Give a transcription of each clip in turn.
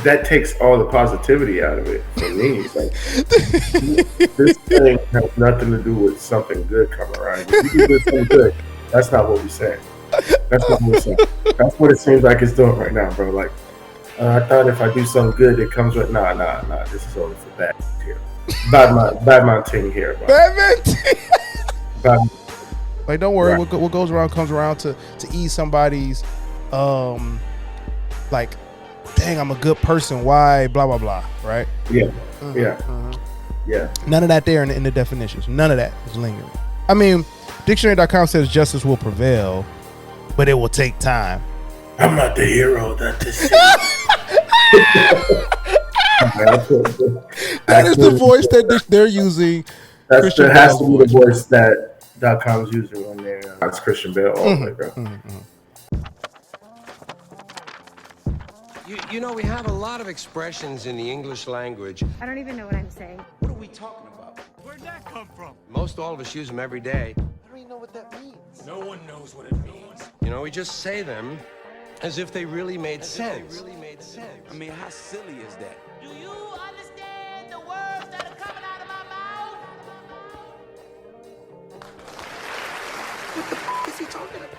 that takes all the positivity out of it for me. It's like this thing has nothing to do with something good coming around. If you can do something good, that's not what we're saying. That's not what we're saying. That's what it seems like it's doing right now, bro. Like I thought if I do something good, it comes with nah. This is only for bad here. Bad mind team here, bro. Batman. Bad, Like, don't worry. right. What goes around comes around to ease somebody's, like, dang, I'm a good person. Why? Blah blah blah. Right? Yeah, Mm-hmm, yeah, mm-hmm. yeah. None of that there in the definitions. None of that is lingering. I mean, dictionary.com says justice will prevail, but it will take time. I'm not the hero that this is. That is the voice that they're using. Christian That has Bale's to be the voice. voice that .com's using when they're it's Christian Bale all the way, bro. Mm-hmm, mm-hmm. You know, we have a lot of expressions in the English language. I don't even know what I'm saying. What are we talking about? Where'd that come from? Most all of us use them every day. I don't even know what that means. No one knows what it means. You know, we just say them as if they really made sense. I mean, how silly is that? Do you understand the words that are coming out of my mouth? What the f is he talking about?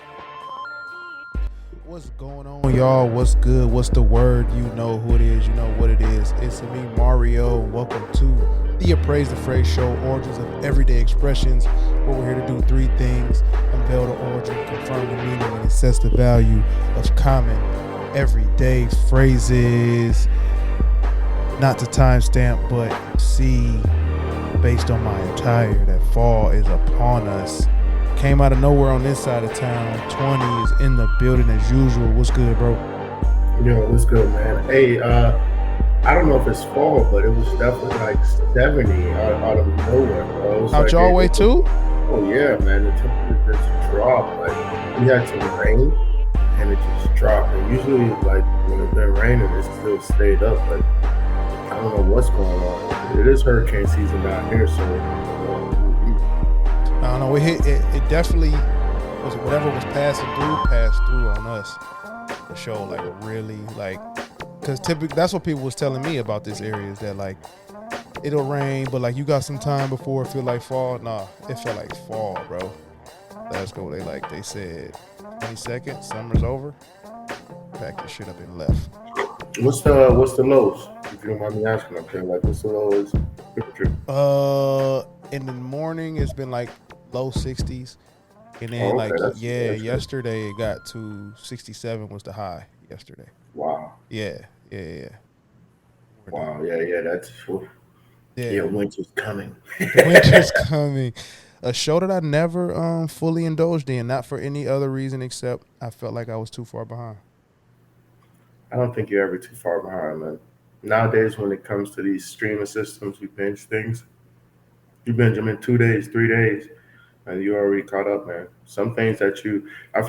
What's going on, y'all? What's good? What's the word? You know who it is. You know what it is. It's me, Mario. Welcome to the Appraise the Phrase show, origins of everyday expressions, where we're here to do three things: unveil the origin, confirm the meaning, and assess the value of common everyday phrases. Not to timestamp, but see, based on my attire, that fall is upon us. Came out of nowhere on this side of town. 20 is in the building as usual. What's good, bro? Yo, what's good, man? Hey, I don't know if it's fall, but it was definitely like 70 out of nowhere, bro. It was Out like, y'all way too? Oh yeah, man. The temperature just dropped. Like we had some rain, and it just dropped. And usually, like when it's been raining, it still stayed up. But I don't know what's going on. It is hurricane season down here, so. I don't know. It definitely was whatever was passed through on us. The show, like, really, like, because typically that's what people was telling me about this area is that, like, it'll rain, but like you got some time before it feel like fall. Nah, it felt like fall, bro. That's what they said 20 seconds, summer's over. Packed the shit up and left. What's the lows? If you don't mind me asking, okay, like what's the lowest temperature? In the morning it's been like low 60s, and then that's yesterday it got to 67 was the high yesterday. Wow. Yeah. Wow. Yeah. That's winter's coming. Winter's coming. A show that I never fully indulged in, not for any other reason except I felt like I was too far behind. I don't think you're ever too far behind, man. Nowadays, when it comes to these streaming systems, you binge things. You binge them in 2 days, 3 days, and you already caught up, man. Some things I feel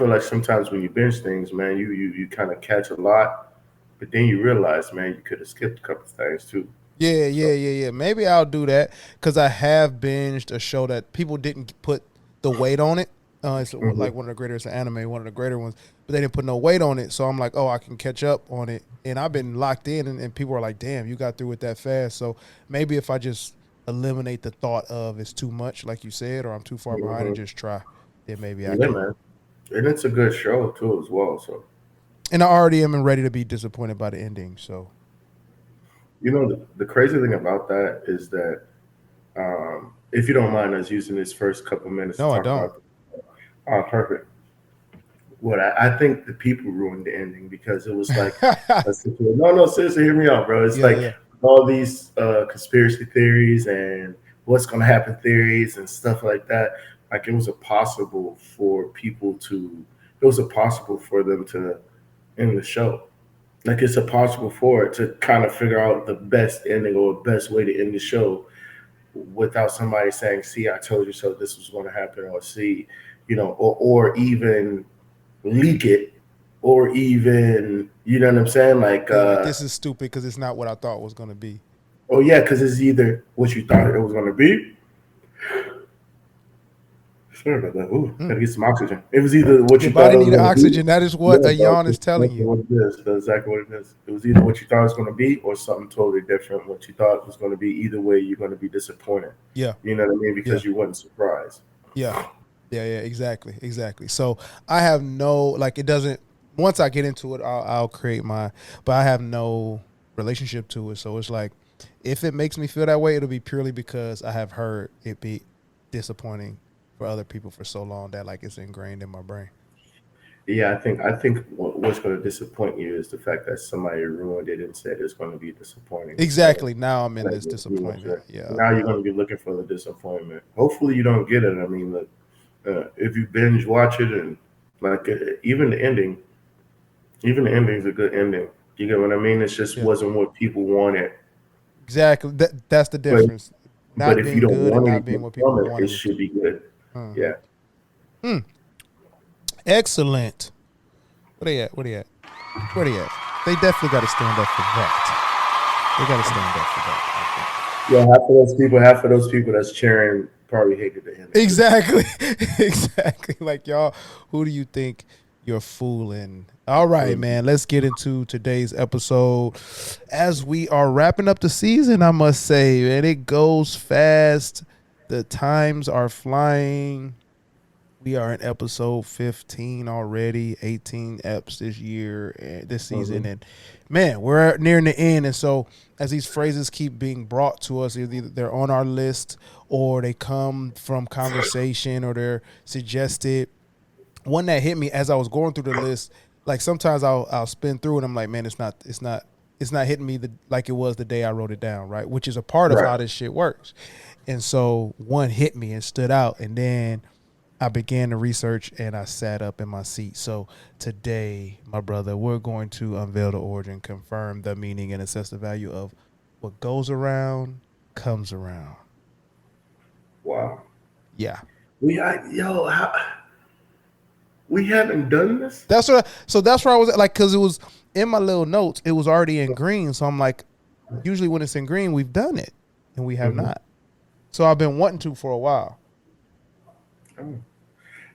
like sometimes when you binge things, man, you kind of catch a lot, but then you realize, man, you could have skipped a couple of things too. Yeah. Maybe I'll do that because I have binged a show that people didn't put the weight on it. It's like one of the greater, it's an anime, one of the greater ones, but they didn't put no weight on it. So I'm like, oh, I can catch up on it. And I've been locked in, and people are like, damn, you got through it that fast. So maybe if I just eliminate the thought of it's too much, like you said, or I'm too far behind and just try, then maybe I can. Man. And it's a good show too as well. So. And I already am ready to be disappointed by the ending. So. You know, the crazy thing about that is that if you don't mind us using this first couple minutes to talk about perfect. What I think the people ruined the ending because it was like no, seriously, hear me out, bro. It's all these conspiracy theories and what's gonna happen theories and stuff like that. Like it was impossible for them to end the show. Like it's impossible for it to kind of figure out the best ending or best way to end the show without somebody saying, see, I told you so, this was going to happen, or see, or even leak it, or even, you know what I'm saying? Like, this is stupid because it's not what I thought it was going to be. Oh, yeah, because it's either what you thought it was going to be. Sorry about that. Ooh, gotta get some oxygen. It was either what Your you thought body it was needed going to oxygen. be. That is what a Bro, yawn is telling that's you. what it is. That's exactly what it is. It was either what you thought it was going to be or something totally different. What you thought it was going to be. Either way, you're going to be disappointed. Yeah. You know what I mean? Because Yeah. you wasn't surprised. Yeah. Yeah. Exactly. So I have no, like, it doesn't, once I get into it, I'll create but I have no relationship to it. So it's like, if it makes me feel that way, it'll be purely because I have heard it be disappointing for other people for so long that like it's ingrained in my brain. Yeah, I think what's going to disappoint you is the fact that somebody ruined it and said it's going to be disappointing. So Exactly. Now I'm in like, this disappointment. Yeah. now you're going to be looking for the disappointment. Hopefully, you don't get it. I mean, look, if you binge watch it and like even the ending's a good ending. You get what I mean? It just Yeah. wasn't what people wanted. Exactly. That's the But difference. but Not if you being don't good and want not being anything what people from it, it wanted it to should be good. be. Yeah. Excellent. Where they at? They definitely got to stand up for that. They got to stand up for that. Yeah, half of those people that's cheering probably hated the ending. Exactly. Exactly. Like, y'all, who do you think you're fooling? All right, man. Let's get into today's episode. As we are wrapping up the season, I must say, man, it goes fast. The times are flying. We are in episode 15 already, 18 eps this year, this season. And man, we're nearing the end. And so as these phrases keep being brought to us, either they're on our list or they come from conversation or they're suggested. One that hit me as I was going through the list, like sometimes I'll spin through and I'm like, man, it's not hitting me like it was the day I wrote it down, right? Which is a part of how this shit works. And so one hit me and stood out, and then I began to research and I sat up in my seat. So today, my brother, we're going to unveil the origin, confirm the meaning, and assess the value of what goes around comes around. Wow. Yeah. We haven't done this. That's where I was at, like, because it was in my little notes. It was already in green, so I'm like, usually when it's in green, we've done it, and we have not. So I've been wanting to for a while.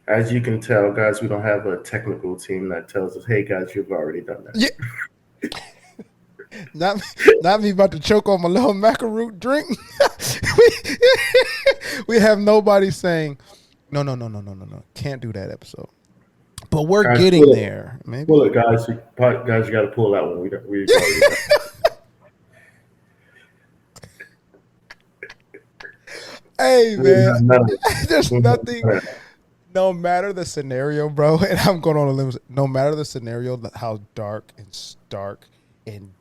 As you can tell, guys, we don't have a technical team that tells us, "Hey, guys, you've already done that." Yeah. Not me about to choke on my little macaroon drink. We have nobody saying, no. Can't do that episode. But we're Guys, getting there. Maybe. Pull it, guys. You got to pull that one. We Hey, man. There's nothing. No matter the scenario, bro, and I'm going on a limb. No matter the scenario, how dark and stark, and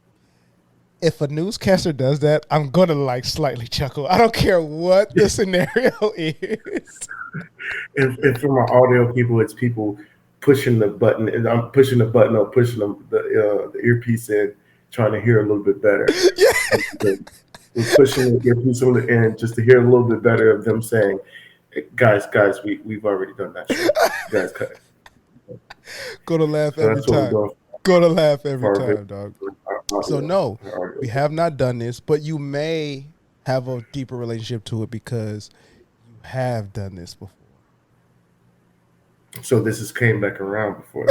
if a newscaster does that, I'm gonna like slightly chuckle. I don't care what the scenario is. If for my audio people, it's people pushing the button, and I'm pushing the button or pushing the earpiece in, trying to hear a little bit better. Yeah. We're pushing the earpiece on the end just to hear a little bit better of them saying, "Guys, we've already done that shit. Guys, cut it." Go to laugh every time. Go to laugh every time, dog. So no, we have not done this, but you may have a deeper relationship to it because you have done this before. So this has came back around before.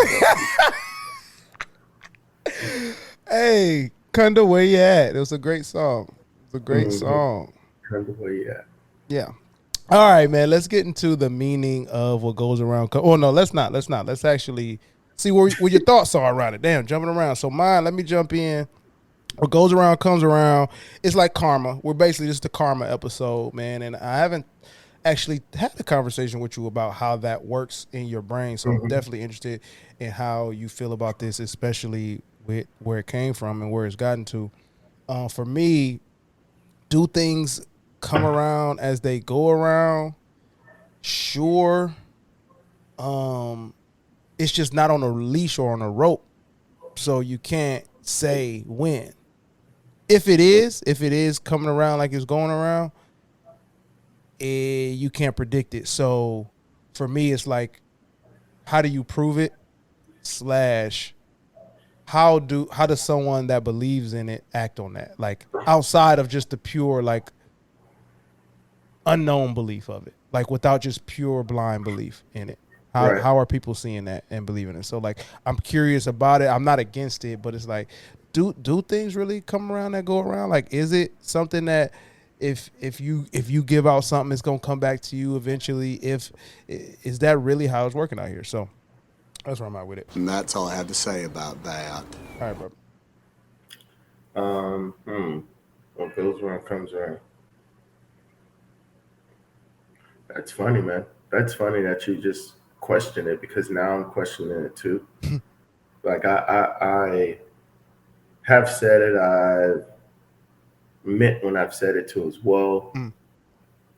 Hey, Kunda, where you at? It was a great song. It was a great song. Kunda, where you at? Yeah. All right, man. Let's get into the meaning of what goes around. Oh no, let's not. Let's actually see where your thoughts are around it. Damn, jumping around. So mine, let me jump in. What goes around comes around. It's like karma. We're basically just a karma episode, man. And I haven't actually had a conversation with you about how that works in your brain. So I'm definitely interested in how you feel about this, especially with where it came from and where it's gotten to. For me, do things come around as they go around? Sure. It's just not on a leash or on a rope, so you can't say when. If it is coming around like it's going around, you can't predict it. So for me, it's like, how do you prove it? / how does someone that believes in it act on that? Like outside of just the pure, like, unknown belief of it, like without just pure blind belief in it. Right. How are people seeing that and believing it? So like, I'm curious about it. I'm not against it, but it's like, do things really come around that go around? Like, is it something that if you give out something, it's gonna come back to you eventually? Is that really how it's working out here? So that's where I'm at with it. And that's all I have to say about that. All right, bro. What goes around comes around. That's funny, man. That's funny that you just question it, because now I'm questioning it too. Like I have said it. I've meant when I've said it too as well.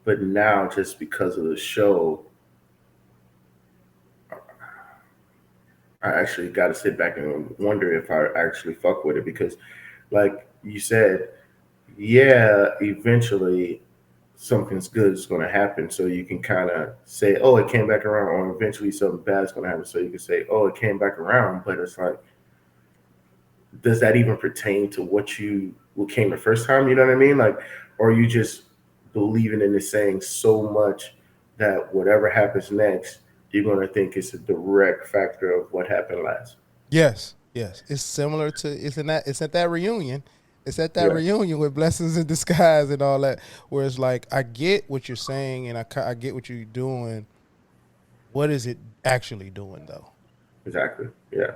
But now, just because of the show, I actually got to sit back and wonder if I actually fuck with it, because, like you said, yeah, eventually something's good is going to happen. So you can kind of say, oh, it came back around, or eventually something bad is going to happen. So you can say, oh, it came back around. But it's like, does that even pertain to what came the first time? You know what I mean? Like, or are you just believing in this saying so much that whatever happens next, you're going to think it's a direct factor of what happened last? Yes. It's similar to it's at that reunion. It's at that reunion with Blessings in Disguise and all that, where it's like, I get what you're saying and I get what you're doing. What is it actually doing, though? Exactly. Yeah.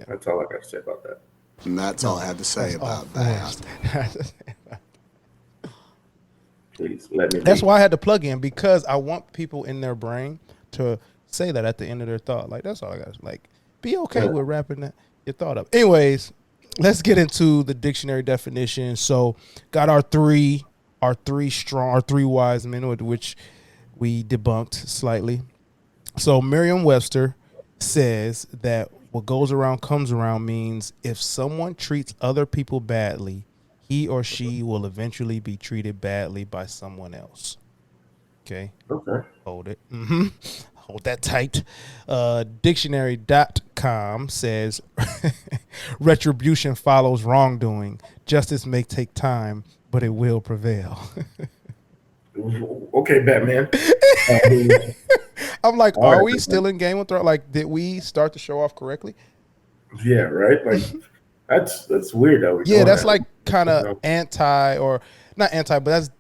That's all I got to say about that. And that's all I have to say about that. Please let me. That's why I had to plug in, because I want people in their brain to say that at the end of their thought. Like, that's all I got. Like, be okay with wrapping your thought up. Anyways, let's get into the dictionary definition. So, got our three wise men, which we debunked slightly. So, Merriam Webster says that what goes around comes around means if someone treats other people badly, he or she will eventually be treated badly by someone else. Okay. Hold it. Hold that tight. Dictionary.com says retribution follows wrongdoing. Justice may take time, but it will prevail. Okay, Batman. I'm like, are we still in Game of Thrones? Like, did we start the show off correctly? Yeah, right. Like, that's weird though. Yeah, that's like kind of anti, or not anti, but that's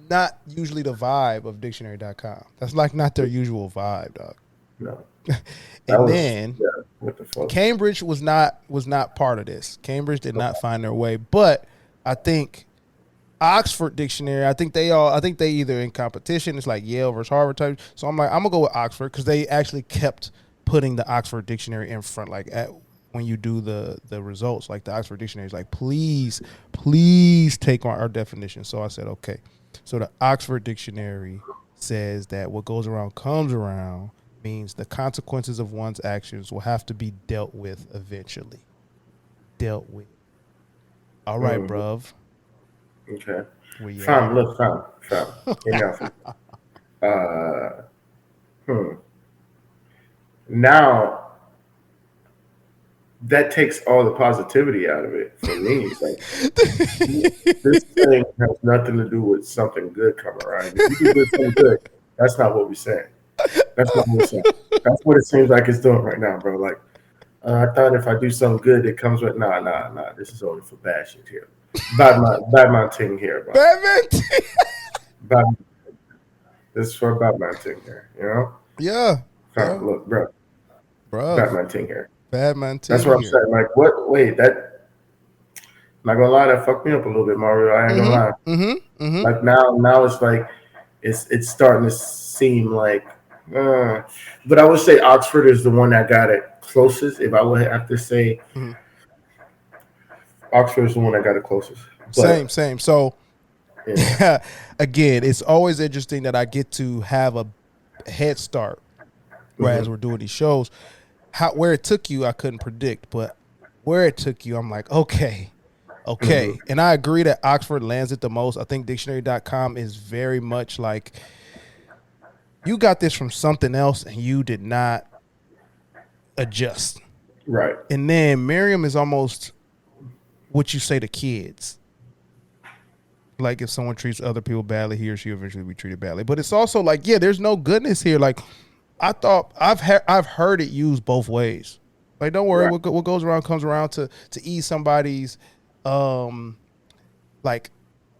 not usually the vibe of dictionary.com. That's like not their usual vibe, dog. No. What the fuck? Cambridge was not part of this. Cambridge did not find their way, but I think Oxford Dictionary, I think they either in competition. It's like Yale versus Harvard type. So I'm gonna go with Oxford, because they actually kept putting the Oxford Dictionary in front, like when you do the results, like the Oxford Dictionary is like, please take our definition. So I said, okay. So the Oxford Dictionary says that what goes around comes around means the consequences of one's actions will have to be dealt with eventually. Dealt with. All right, bruv. Okay. Fam. Enough. Now, that takes all the positivity out of it for me. It's like, this thing has nothing to do with something good coming around. If you do something good, that's not what we're saying. That's not what we're saying. That's what it seems like it's doing right now, bro. Like, I thought if I do something good, it comes with nah. This is only for bad shit here. Batman ting here, bro. Batman. This is for Batman ting here, you know? Yeah. Look, bro. Batman ting here. Batman ting. That's what I'm saying. Like, what? Wait, that. I'm not gonna lie, that fucked me up a little bit, Mario. I ain't gonna lie. Like now it's like it's starting to seem like. But I would say Oxford is the one that got it closest. If I would have to say, Oxford is the one that got it closest. But, same. So, again, it's always interesting that I get to have a head start as we're doing these shows. Where it took you, I couldn't predict, but where it took you, I'm like, okay. And I agree that Oxford lands it the most. I think dictionary.com is very much like, you got this from something else and you did not adjust. Right. And then Merriam is almost what you say to kids. like if someone treats other people badly, he or she eventually be treated badly. But it's also like, yeah, there's no goodness here. Like I thought I've heard it used both ways. Like, don't worry, Right. what goes around comes around, to ease somebody's like,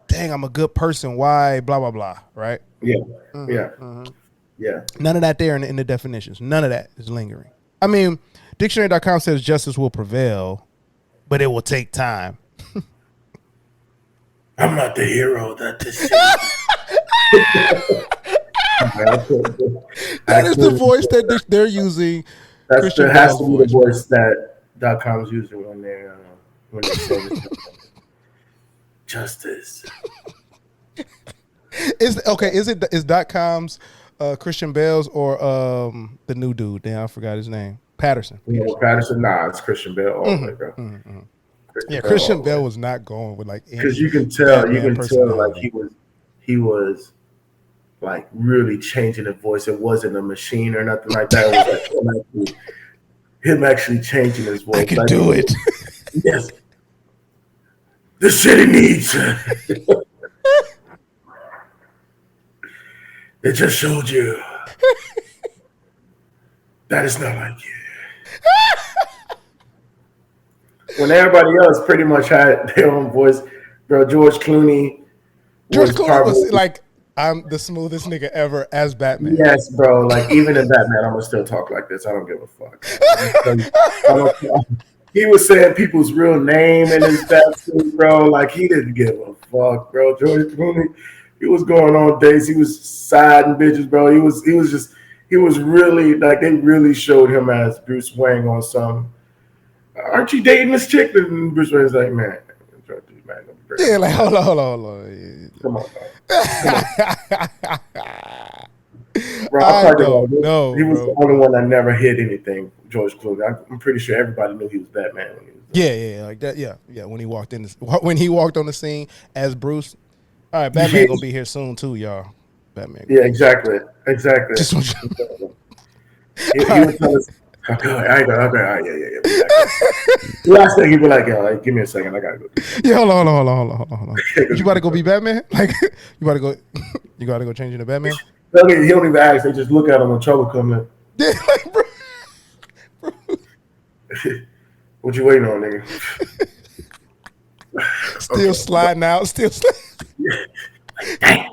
dang, I'm a good person. Why? Blah blah blah. Right? Yeah. Mm-hmm, Yeah. mm-hmm. Yeah. None of that there in the definitions. None of that is lingering. I mean, dictionary.com says justice will prevail, but it will take time. I'm not the hero that this is. That is the voice that they're using. That Christian has Bale's to be the voice. voice that .com's using when they say this. Justice. Is .com's Christian Bale's or the new dude? Damn, I forgot his name. Patterson. Patterson. Nah, it's Christian Bale all the way, bro. Yeah, Christian Bale was not going with like, because you can tell, like personality. he was like really changing the voice. It wasn't a machine or nothing like that. It was like him actually changing his voice. I can like, do it. Yes, the city needs. It just showed you that it's not like you. When everybody else pretty much had their own voice, bro. George Clooney was like, I'm the smoothest nigga ever as Batman. Yes, bro. Like even in Batman, I'm gonna still talk like this. I don't give a fuck. He was saying people's real name in his Batsuit, bro. Like he didn't give a fuck, bro. George Clooney, he was going on dates. He was siding bitches, bro. He was really like they really showed him as Bruce Wayne on some. Aren't you dating this chick? And Bruce Wayne's like, man. Yeah, like hold on. Come on, bro. I don't know. He was the only one that never hit anything. George Clooney. I'm pretty sure everybody knew he was Batman when he was there. Yeah, like that. Yeah. When he walked on the scene as Bruce. All right, Batman gonna be here soon too, y'all. Batman. Yeah, exactly. Just want he would tell us. Okay, yeah. Last thing he'd be like, yo, give me a second, I gotta go. Yeah, hold on. You about to go be Batman? Like, you gotta go change into Batman? He don't even ask. They just look at him when trouble comes in. Yeah, like, bro. What you waiting on, nigga? Still sliding out. Still sliding. Damn.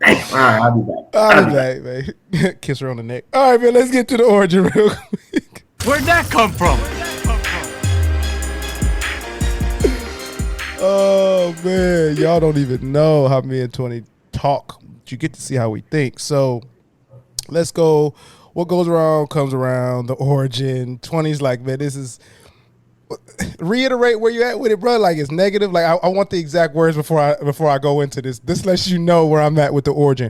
All right, I'll be back. Man. Kiss her on the neck. All right, man, let's get to the origin real quick. Where'd that come from? Oh, man. Y'all don't even know how me and 20 talk. You get to see how we think. So let's go. What goes around comes around. The origin. 20's like, man, this is... Reiterate where you at with it, bro. Like it's negative. Like I want the exact words before I go into this. This lets you know where I'm at with the origin.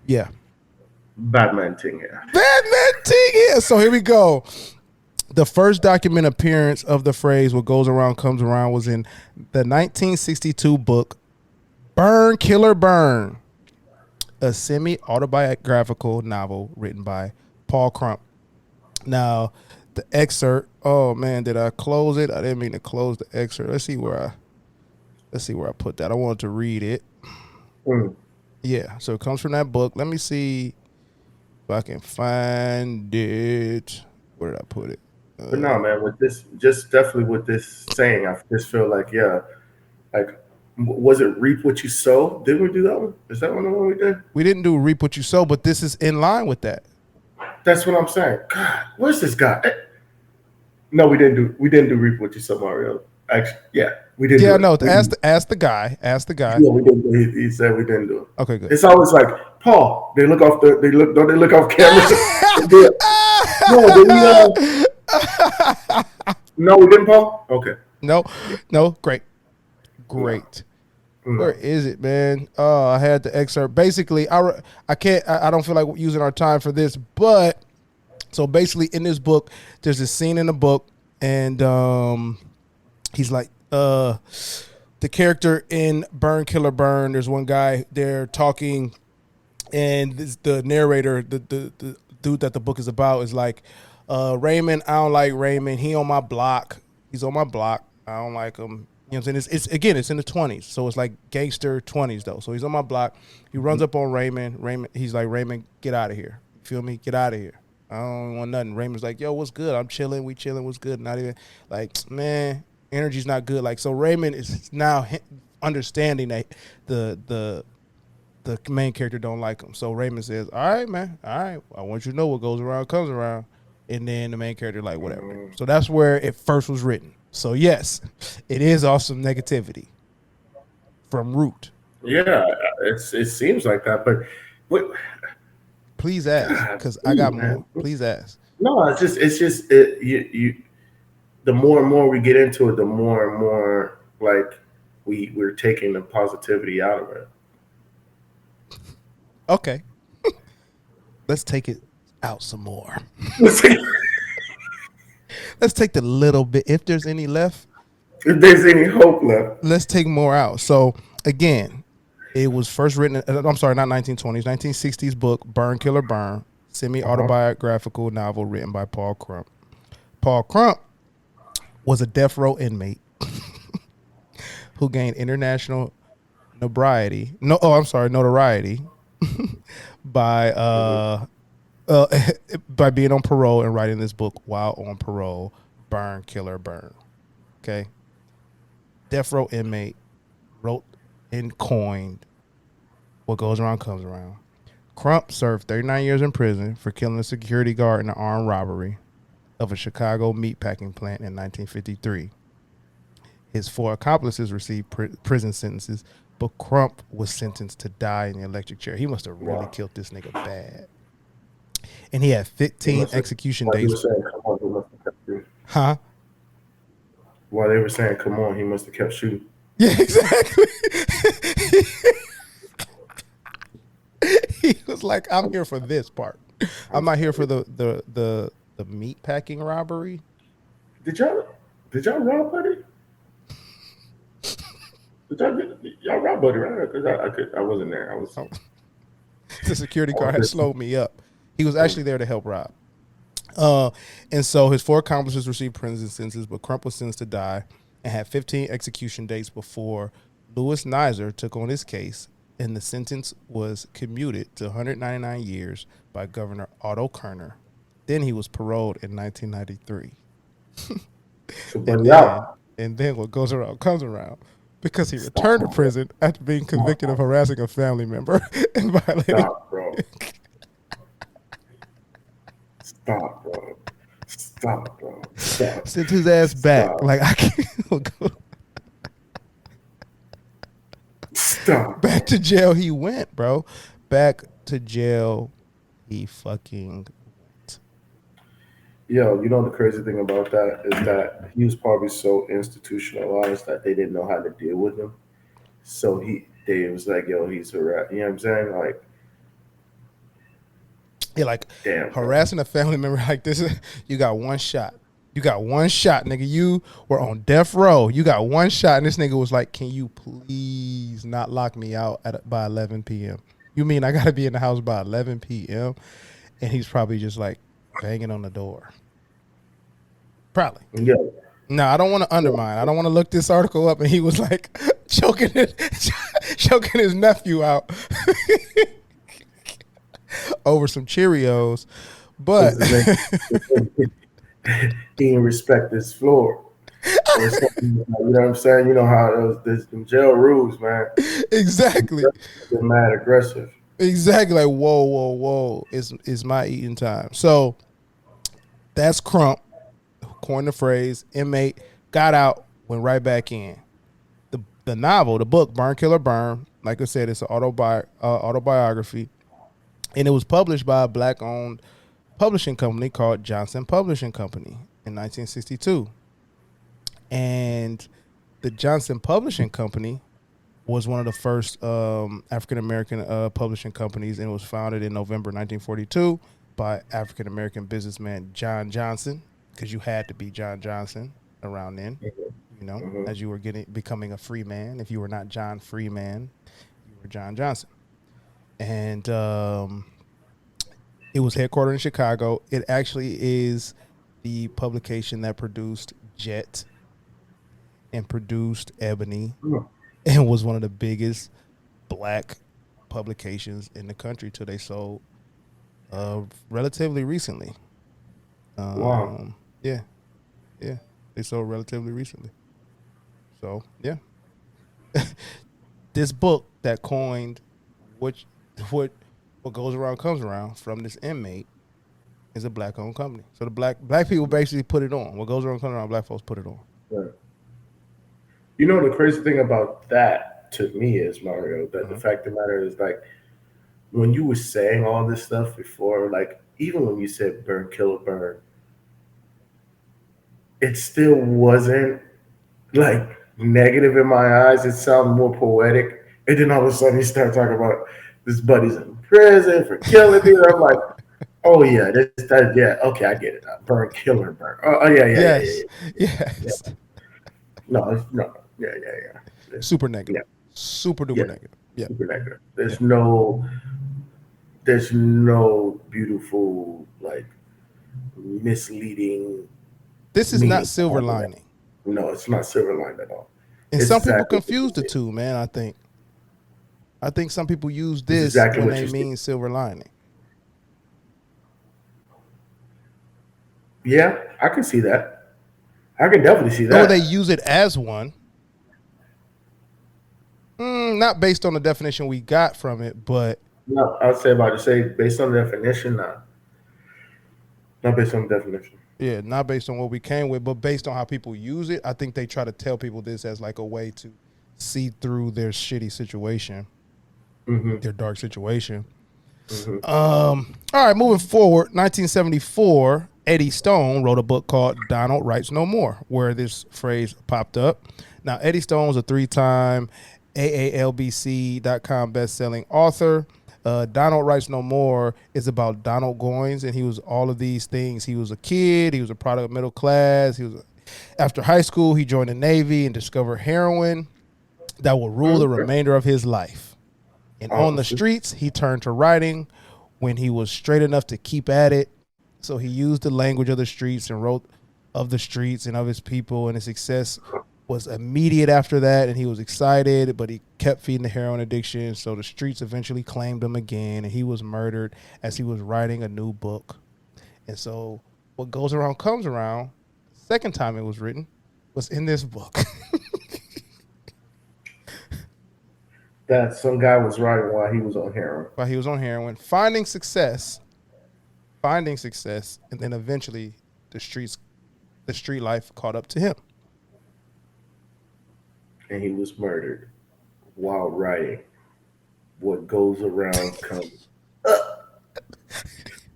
Yeah. Batman thing here. So here we go. The first document appearance of the phrase "what goes around comes around" was in the 1962 book "Burn, Killer, Burn," a semi-autobiographical novel written by Paul Crump. Now, the excerpt. Oh man, did I close it? I didn't mean to close the excerpt. Let's see where I put that. I wanted to read it. Yeah, so it comes from that book. Let me see if I can find it. Where did I put it? But no, man, with this, just definitely with this saying, I just feel like, yeah, like, was it reap what you sow? Did we do that one? Is that one the one we did? We didn't do reap what you sow, but this is in line with that. That's what I'm saying. God, where's this guy? No, we didn't do reap what you sow, Mario. Actually, yeah, we didn't. Yeah, no. Ask the guy. Yeah, we didn't. He said we didn't do it. Okay, good. It's always like Paul. Don't they look off camera? No, we didn't, Paul. Okay. No, great. Where is it, man? Oh, I had the excerpt. Basically, I don't feel like using our time for this, but so basically in this book, there's this scene in the book, and he's like, the character in Burn, Killer, Burn, there's one guy there talking, and the narrator, the dude that the book is about, is like, Raymond, I don't like Raymond. He's on my block. I don't like him. You know what I'm saying? It's in the 20s, so it's like gangster 20s though. So he's on my block. He runs up on Raymond. He's like, Raymond, get out of here. You feel me? Get out of here. I don't want nothing. Raymond's like, yo, what's good? I'm chilling. We chilling. What's good? Not even like, man, energy's not good. Like, so Raymond is now understanding that the main character don't like him. So Raymond says, all right, man. All right. I want you to know what goes around comes around. And then the main character like, whatever. So that's where it first was written. So yes, it is also negativity from root. Yeah, it seems like that, but wait, Please ask, because I got more. Please ask. no, you. The more and more we get into it, the more and more like we're taking the positivity out of it. Okay, let's take it out some more. Let's take the little bit, if there's any left. If there's any hope left, let's take more out. So again, it was first written. I'm sorry, not 1920s, 1960s book, Burn, Killer, Burn, semi-autobiographical novel written by Paul Crump. Paul Crump was a death row inmate who gained international notoriety by by being on parole and writing this book while on parole, Burn, Killer, Burn. Okay. Death row inmate wrote and coined What Goes Around Comes Around. Crump served 39 years in prison for killing a security guard in an armed robbery of a Chicago meatpacking plant in 1953. His 4 accomplices received prison sentences, but Crump was sentenced to die in the electric chair. He must have really killed this nigga bad. And he had 15 execution days. Huh? While they were saying, come on, he must have kept shooting. Yeah, exactly. He was like, I'm here for this part. I'm not here for the meat packing robbery. Did y'all rob Buddy? Y'all rob Buddy, right? Because I wasn't there. I was. The security guard had slowed me up. He was actually there to help Rob. And so his 4 accomplices received prison sentences, but Crump was sentenced to die and had 15 execution dates before Louis Nizer took on his case, and the sentence was commuted to 199 years by Governor Otto Kerner. Then he was paroled in 1993. And then what goes around comes around, because he returned to prison after being convicted of harassing a family member and violating. Stop, bro. Stop, bro. Stop, bro. Stop. Sent his ass back. Stop. Like, I can't go. Stop. Back to jail he went, bro. Back to jail he fucking went. Yo, you know the crazy thing about that is that he was probably so institutionalized that they didn't know how to deal with him. So they was like, yo, he's a rat. You know what I'm saying? Like, yeah, like, damn, harassing a family member like this, you got one shot. You got one shot, nigga. You were on death row. You got one shot, and this nigga was like, can you please not lock me out by 11 p.m.? You mean I got to be in the house by 11 p.m.? And he's probably just like banging on the door. Probably. Yeah. No, I don't want to undermine. I don't want to look this article up, and he was like choking his nephew out over some Cheerios. But he didn't respect this floor. You know what I'm saying? You know how there's them jail rules, man. Exactly. They're mad aggressive. Exactly. Like, whoa. It's my eating time. So that's Crump. Coined the phrase. Inmate, got out, went right back in. The novel, the book, Burn, Killer, Burn, like I said, it's an autobiography. And it was published by a black-owned publishing company called Johnson Publishing Company in 1962. And the Johnson Publishing Company was one of the first African-American publishing companies, and it was founded in November 1942 by African-American businessman John Johnson, because you had to be John Johnson around then, you know, as you were becoming a free man. If you were not John Freeman, you were John Johnson. And it was headquartered in Chicago. It actually is the publication that produced Jet and produced Ebony Mm. and was one of the biggest black publications in the country till they sold relatively recently. Wow. Yeah, yeah, they sold relatively recently. So yeah, this book that coined which what goes around comes around from this inmate is a black owned company. So the black people basically put it on. What goes around comes around. Black folks put it on. Right. You know, the crazy thing about that to me is, Mario, that the Uh-huh. fact of the matter is, like, when you were saying all this stuff before, like, even when you said burn, kill, or burn, it still wasn't like negative in my eyes. It sounded more poetic. And then all of a sudden you start talking about this buddy's in prison for killing people. I'm like, oh yeah, yeah, okay, I get it now. Burn, kill, or burn. Oh yeah, yeah, yeah, yeah, Yes, yes. yeah. No, no, yeah, yeah, yeah. Super Yeah, negative. Super duper yeah, negative. Yeah, super negative. yeah. There's no beautiful, like, misleading This is not meaning silver behind that. lining. No, it's not silver line at all. And It's some people exactly what confuse you the mean. two, man. I think some people use It's this exactly when what they you see. mean silver lining. Yeah, I can see that. I can definitely see Or they that. use it as one. Not based on the definition we got from it, but No, I'd say about to say based on the definition, not based on the definition. yeah, not based on what we came with, but based on how people use it. I think they try to tell people this as like a way to see through their shitty situation, Mm-hmm. their dark situation. Mm-hmm. All right, moving forward, 1974, Eddie Stone wrote a book called Donald Writes No More, where this phrase popped up. Now, Eddie Stone was a 3-time AALBC.com best-selling author. Donald Writes No More is about Donald Goines, and he was all of these things. He was a kid. He was a product of middle class. After high school, he joined the Navy and discovered heroin that will rule the Okay. remainder of his life. And on the Obviously. streets, he turned to writing when he was straight enough to keep at it. So he used the language of the streets and wrote of the streets and of his people, and his success was immediate after that, and he was excited, but he kept feeding the heroin addiction. So the streets eventually claimed him again, and he was murdered as he was writing a new book. And so what goes around comes around. Second time it was written was in this book. That some guy was writing while he was on heroin. While he was on heroin, finding success, and then eventually the street life caught up to him. And he was murdered while writing. What goes around comes up.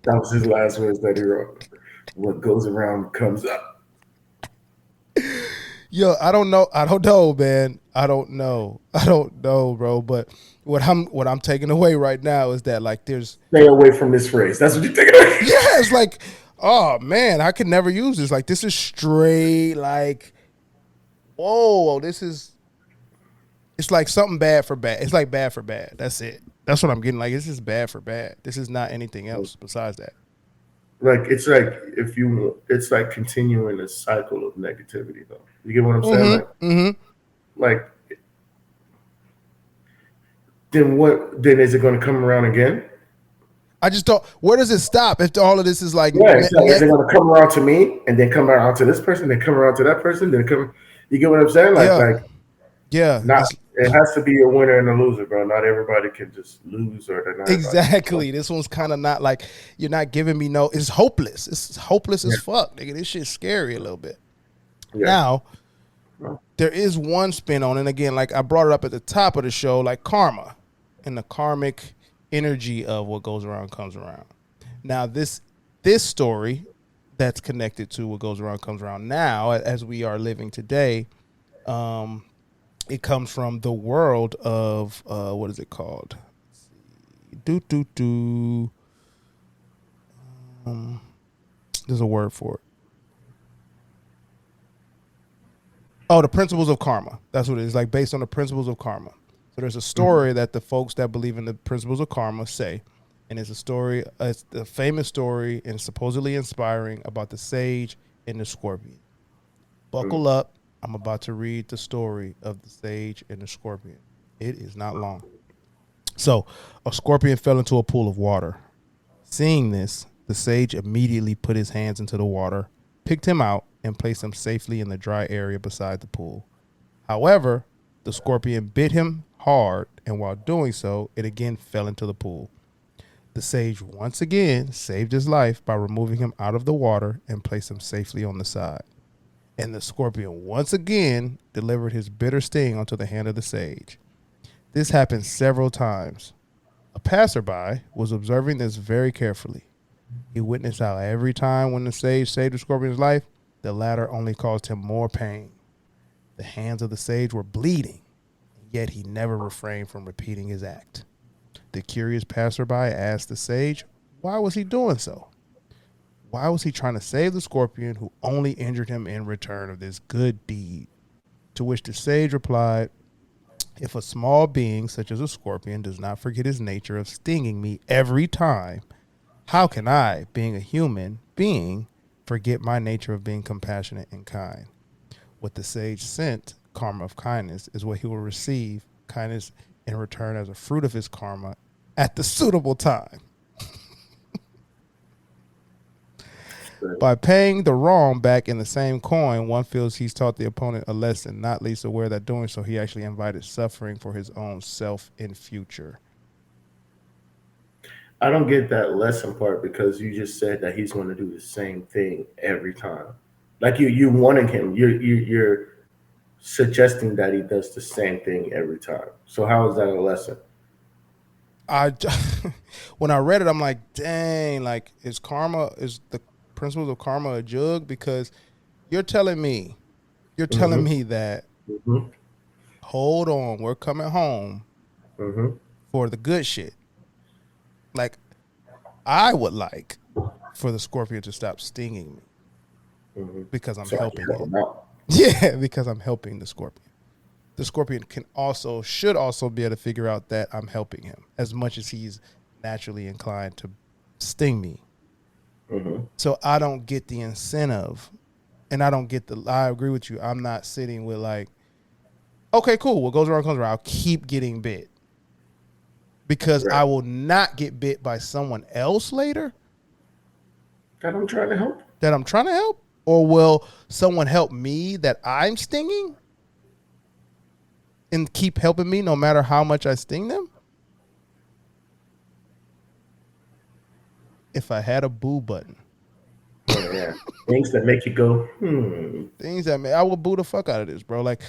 That was his last words that he wrote. What goes around comes up. Yo, I don't know, man. I don't know, bro. But what I'm taking away right now is that like there's Stay away from this phrase. That's what you're taking away. yeah, it's like, oh man, I could never use this. Like this is straight like, whoa, it's like something bad for bad. It's like bad for bad. That's it. That's what I'm getting. Like this is bad for bad. This is not anything else besides that. It's like continuing a cycle of negativity, though. You get what I'm saying? Like, then what? Then is it going to come around again? I just don't. Where does it stop if all of this is like? Yeah, exactly. Is it going to come around to me and then come around to this person, then come around to that person, then come? You get what I'm saying? Yeah. It has to be a winner and a loser, bro. Not everybody can just lose, or they're not. Exactly. This one's kind of not like you're not giving me no. It's hopeless. It's hopeless as fuck, nigga. This shit's scary a little bit. Yeah. Now, there is one spin on, and again, like I brought it up at the top of the show, like karma and the karmic energy of what goes around comes around. Now, this story that's connected to what goes around comes around now, as we are living today, it comes from the world of what is it called? There's a word for it. Oh, the principles of karma. That's what it is. Like based on the principles of karma. So there's a story that the folks that believe in the principles of karma say, and it's a story. It's a famous story and supposedly inspiring about the sage and the scorpion. Buckle up I'm about to read the story of the sage and the scorpion. It is not long. So, a scorpion fell into a pool of water. Seeing this, the sage immediately put his hands into the water, picked him out, and placed him safely in the dry area beside the pool. However, the scorpion bit him hard, and while doing so, it again fell into the pool. The sage once again saved his life by removing him out of the water and placed him safely on the side. And the scorpion once again delivered his bitter sting onto the hand of the sage. This happened several times. A passerby was observing this very carefully. He witnessed how every time when the sage saved the scorpion's life, the latter only caused him more pain. The hands of the sage were bleeding, yet he never refrained from repeating his act. The curious passerby asked the sage, why was he doing so? Why was he trying to save the scorpion who only injured him in return of this good deed? To which the sage replied, if a small being such as a scorpion does not forget his nature of stinging me every time, how can I, being a human being, forget my nature of being compassionate and kind? What the sage sent, karma of kindness, is what he will receive, kindness in return as a fruit of his karma at the suitable time. By paying the wrong back in the same coin, one feels he's taught the opponent a lesson, not least aware that doing so he actually invited suffering for his own self in future. I don't get that lesson part because you just said that he's going to do the same thing every time. Like you wanting him. You're suggesting that he does the same thing every time. So how is that a lesson? When I read it, I'm like, dang, like is the principles of karma a jug? Because you're telling me that hold on, we're coming home for the good shit. Like I would like for the scorpion to stop stinging me because I'm helping him. Yeah, because I'm helping the scorpion. The scorpion should also be able to figure out that I'm helping him as much as he's naturally inclined to sting me. So I don't get the incentive, and I agree with you. I'm not sitting with like, okay, cool. What goes around comes around. I'll keep getting bit because I will not get bit by someone else later. That I'm trying to help. Or will someone help me that I'm stinging and keep helping me no matter how much I sting them? If I had a boo button. Oh, yeah. Things that make you go, Things that I would boo the fuck out of this, bro. Like,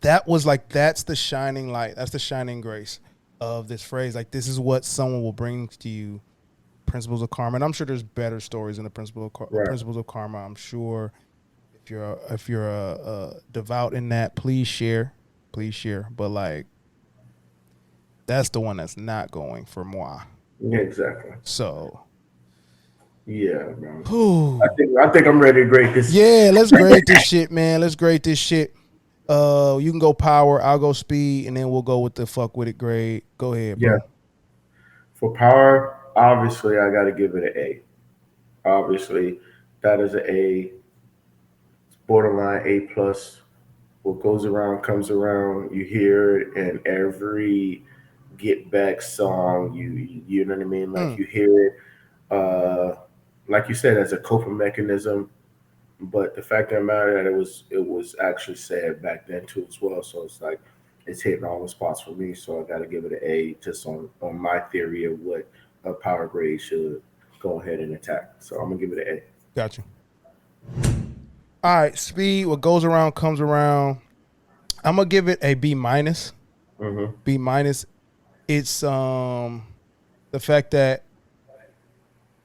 that's the shining light. That's the shining grace of this phrase. Like, this is what someone will bring to you. Principles of karma, and I'm sure there's better stories in the principles of karma. I'm sure if you're a devout in that, please share. But like, that's the one that's not going for moi. Yeah, exactly. So, yeah, man. I think I'm ready to grade this. Yeah, let's grade this shit, man. Let's grade this shit. You can go power, I'll go speed, and then we'll go with the fuck with it grade. Go ahead, bro. Yeah. For power, obviously, I got to give it an A. Obviously, that is an A. It's borderline A plus. What goes around comes around. You hear it in every Get Back song. You know what I mean? Like you hear it, like you said, as a coping mechanism. But the fact of the matter that it was actually said back then too as well. So it's like it's hitting all the spots for me. So I got to give it an A just on my theory of what a power grade should go ahead and attack. So I'm gonna give it an A. Got you. All right, speed. What goes around comes around. I'm gonna give it a B minus. B minus. It's the fact that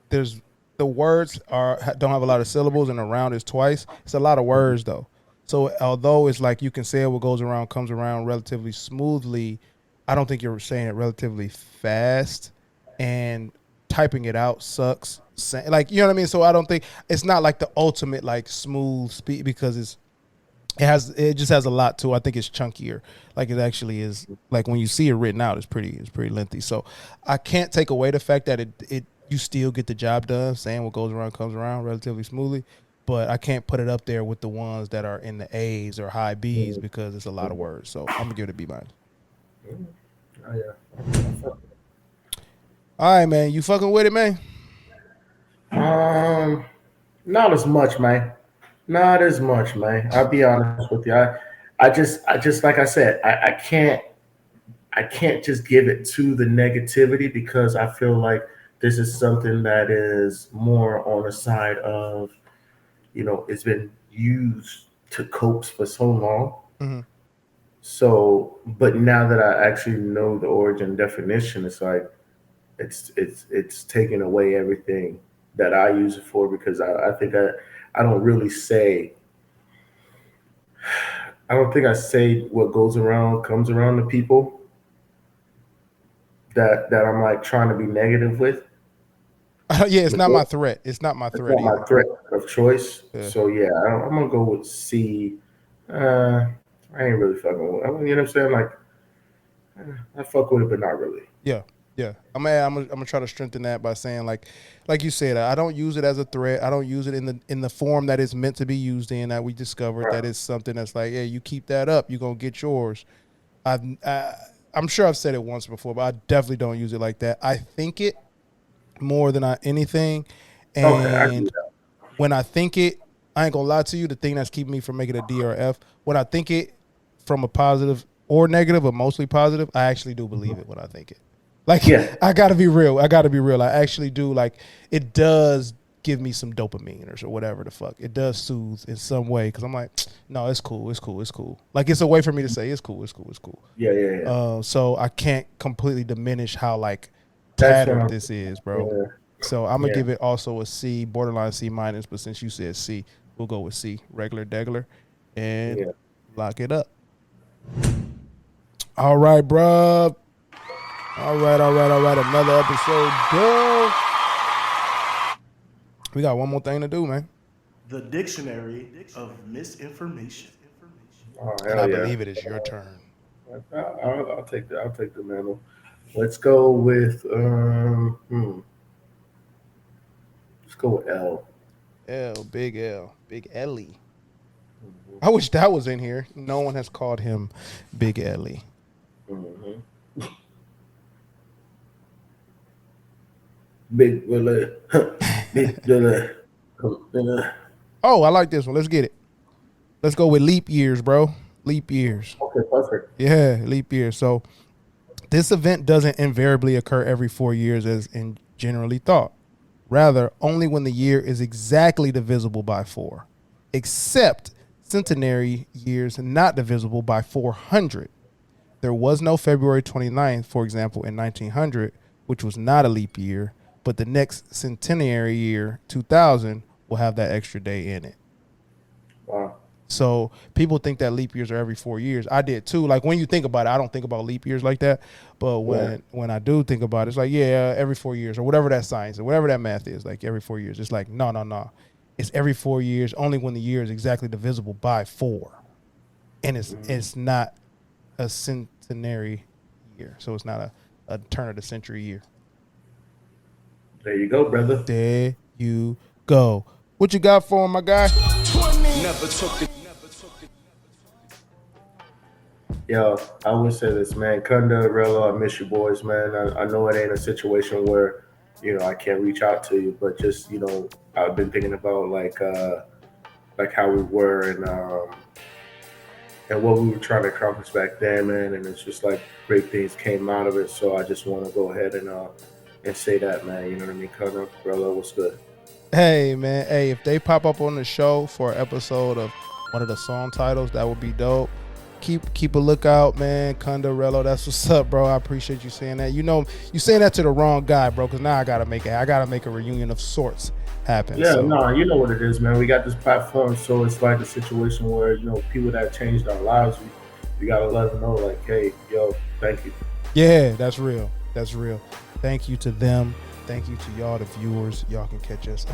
there's the words don't have a lot of syllables and around is twice. It's a lot of words though. So although it's like you can say what goes around comes around relatively smoothly, I don't think you're saying it relatively fast, and typing it out sucks. Like, you know what I mean? So I don't think it's not like the ultimate like smooth speed because it just has a lot to it. I think it's chunkier. Like it actually is. Like when you see it written out, it's pretty lengthy. So I can't take away the fact that you still get the job done, saying what goes around comes around relatively smoothly. but I can't put it up there with the ones that are in the A's or high B's because it's a lot of words. So I'm gonna give it a B minus. Oh yeah. All right, man. You fucking with it, man? Not as much, man. Not as much, man. I'll be honest with you. I just like I said, I can't just give it to the negativity because I feel like this is something that is more on the side of, it's been used to cope for so long. Mm-hmm. So, but now that I actually know the origin definition, it's like it's taking away everything that I use it for because I think I don't really say. I don't think I say what goes around comes around to people that I'm like trying to be negative with. Yeah, it's not my threat. It's not my threat. It's not my threat of choice. Yeah. So yeah, I'm gonna go with C. I ain't really fucking with. You know what I'm saying? Like, I fuck with it, but not really. Yeah. I'm gonna try to strengthen that by saying like you said, I don't use it as a threat. I don't use it in the form that it's meant to be used in. That we discovered Right. that is something that's like, yeah, you keep that up, you're gonna get yours. I'm sure I've said it once before, but I definitely don't use it like that. I think it more than anything, and Okay, I do that. when I think it, I ain't gonna lie to you. The thing that's keeping me from making a D or F, when I think it from a positive or negative, but mostly positive, I actually do believe it when I think it. Like, Yeah. I gotta be real. I actually do. Like, it does give me some dopamine or whatever the fuck. It does soothe in some way because I'm like, no, it's cool. Like, it's a way for me to say it's cool. Yeah. So I can't completely diminish how like That's tattered this is, bro. Yeah. So I'm gonna Yeah. give it also a C, borderline C minus. But since you said C, we'll go with C, regular degular, and Yeah. lock it up. All right, bruh. All right. Another episode done. We got one more thing to do, man. The Dictionary of Misinformation. Oh, And hell I yeah. believe it is your turn. I'll take the mantle. Let's go with let's go with L. Big Ellie. I wish that was in here. No one has called him Big Ellie. Mm-hmm. Big Willie. Big Willie. Oh, I like this one. Let's get it. Let's go with leap years, bro. Leap years. Okay, perfect. Yeah, leap years. So this event doesn't invariably occur every 4 years as in generally thought. Rather, only when the year is exactly divisible by 4, except centenary years not divisible by 400. There was no February 29th, for example, in 1900, which was not a leap year, but the next centenary year, 2000, will have that extra day in it. Wow. So people think that leap years are every 4 years. I did too. Like, when you think about it, I don't think about leap years like that. But when I do think about it, it's like, yeah, every 4 years or whatever that science or whatever that math is, like every 4 years. It's like, no. It's every 4 years, only when the year is exactly divisible by 4. And it's not a centenary year. So it's not a turn of the century year. There you go, brother. There you go. What you got for him, my guy? Yo, I would say this, man. Kunda, Rella, I miss you boys, man. I know it ain't a situation where, I can't reach out to you, but just, I've been thinking about like how we were and what we were trying to accomplish back then, man. And it's just like great things came out of it. So I just want to go ahead and say that, man. You know what I mean? Kunda, Rella, what's good? Hey, man. Hey, if they pop up on the show for an episode of one of the song titles, that would be dope. Keep a lookout, man. Condorello, that's what's up, bro. I appreciate you saying that. You saying that to the wrong guy, bro, because now I gotta make a reunion of sorts happen. Yeah, so. no, you know what it is, man. We got this platform, so it's like a situation where, people that changed our lives, we gotta let them know, like, hey, yo, thank you. Yeah, that's real. Thank you to them. Thank you to y'all, the viewers. Y'all can catch us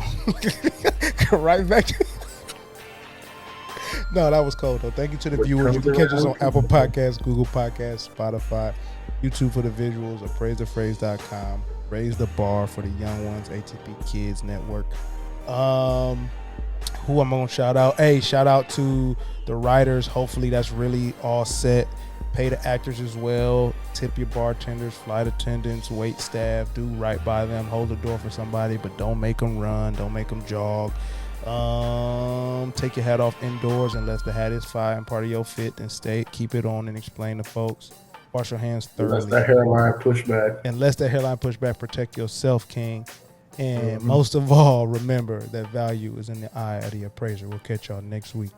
right back. No, that was cold though. Thank you to the viewers. You can catch us on Apple Podcasts, Google Podcasts, Spotify, YouTube for the visuals, appraisethephrase.com. Raise the bar for the young ones, ATP Kids Network. Who am I gonna shout out? Hey, shout out to the writers. Hopefully that's really all set. Pay the actors as well. Tip your bartenders, flight attendants, wait staff. Do right by them. Hold the door for somebody, but don't make them run. Don't make them jog. Take your hat off indoors unless the hat is fire and part of your fit. And keep it on and explain to folks. Wash your hands thoroughly. Unless that hairline pushback. Protect yourself, King. And most of all, remember that value is in the eye of the appraiser. We'll catch y'all next week.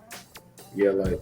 Yeah, like.